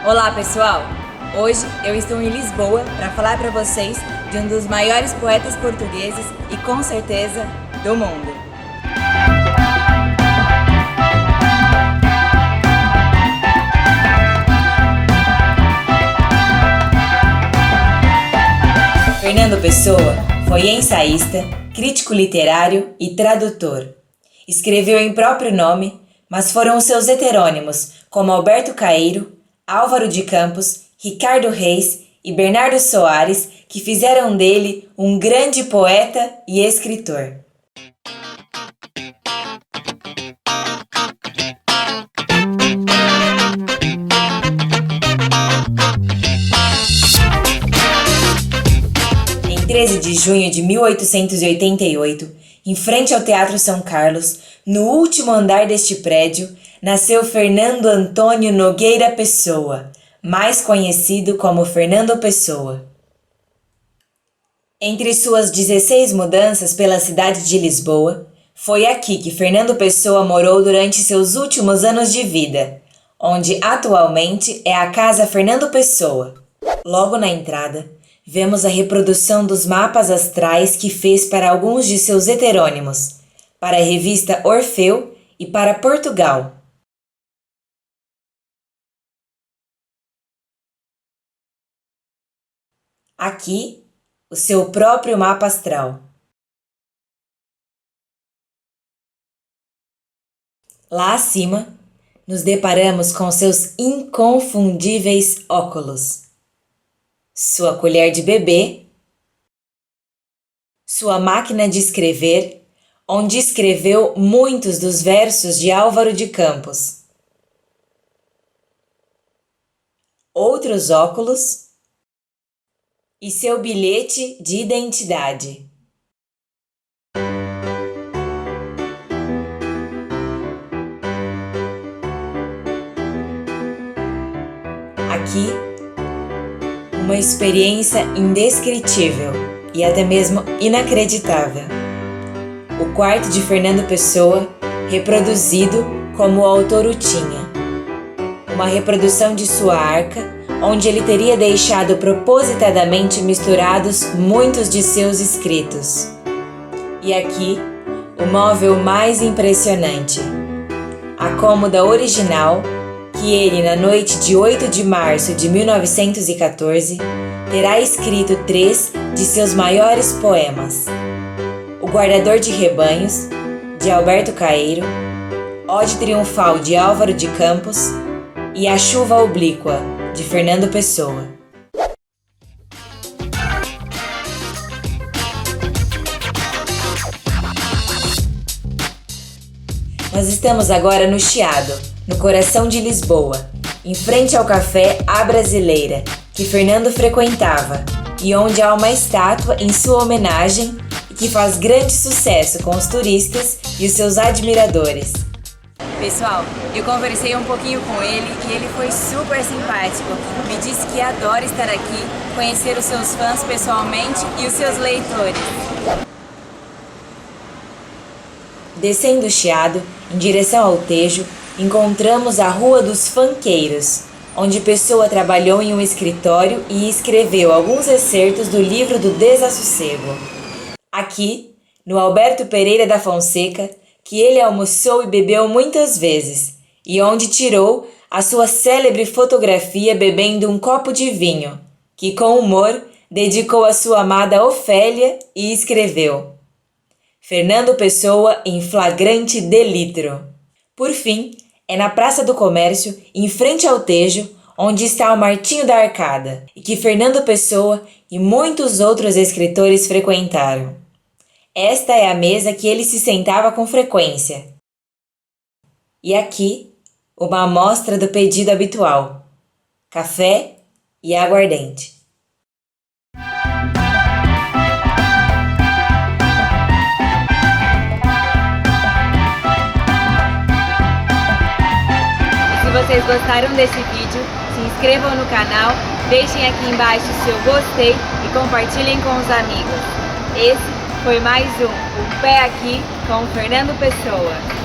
Olá pessoal! Hoje eu estou em Lisboa para falar para vocês de um dos maiores poetas portugueses e com certeza do mundo. Fernando Pessoa foi ensaísta, crítico literário e tradutor. Escreveu em próprio nome, mas foram os seus heterônimos, como Alberto Caeiro, Álvaro de Campos, Ricardo Reis e Bernardo Soares, que fizeram dele um grande poeta e escritor. Em 13 de junho de 1888, em frente ao Teatro São Carlos, no último andar deste prédio, nasceu Fernando Antônio Nogueira Pessoa, mais conhecido como Fernando Pessoa. Entre suas 16 mudanças pela cidade de Lisboa, foi aqui que Fernando Pessoa morou durante seus últimos anos de vida, onde atualmente é a Casa Fernando Pessoa. Logo na entrada, vemos a reprodução dos mapas astrais que fez para alguns de seus heterônimos, para a revista Orfeu e para Portugal. Aqui, o seu próprio mapa astral. Lá acima, nos deparamos com seus inconfundíveis óculos, sua colher de bebê, sua máquina de escrever, onde escreveu muitos dos versos de Álvaro de Campos, outros óculos e seu bilhete de identidade. Aqui, uma experiência indescritível e até mesmo inacreditável. O quarto de Fernando Pessoa, reproduzido como o autor o tinha. Uma reprodução de sua arca, onde ele teria deixado propositadamente misturados muitos de seus escritos. E aqui, o móvel mais impressionante, a cômoda original, que ele, na noite de 8 de março de 1914, terá escrito 3 de seus maiores poemas: O Guardador de Rebanhos, de Alberto Caeiro, Ode Triunfal, de Álvaro de Campos e A Chuva Oblíqua, de Fernando Pessoa. Nós estamos agora no Chiado, no coração de Lisboa, em frente ao café A Brasileira, que Fernando frequentava, e onde há uma estátua em sua homenagem e que faz grande sucesso com os turistas e os seus admiradores. Pessoal, eu conversei um pouquinho com ele e ele foi super simpático. Me disse que adora estar aqui, conhecer os seus fãs pessoalmente e os seus leitores. Descendo o Chiado, em direção ao Tejo, encontramos a Rua dos Fanqueiros, onde Pessoa trabalhou em um escritório e escreveu alguns excertos do livro do Desassossego. Aqui, no Alberto Pereira da Fonseca, que ele almoçou e bebeu muitas vezes, e onde tirou a sua célebre fotografia bebendo um copo de vinho, que com humor dedicou à sua amada Ofélia e escreveu: Fernando Pessoa em flagrante delitro. Por fim, é na Praça do Comércio, em frente ao Tejo, onde está o Martinho da Arcada, e que Fernando Pessoa e muitos outros escritores frequentaram. Esta é a mesa que ele se sentava com frequência. E aqui, uma amostra do pedido habitual: café e aguardente. Se vocês gostaram desse vídeo, se inscrevam no canal, deixem aqui embaixo o seu gostei e compartilhem com os amigos. Esse foi mais um O Pé Aqui com Fernando Pessoa.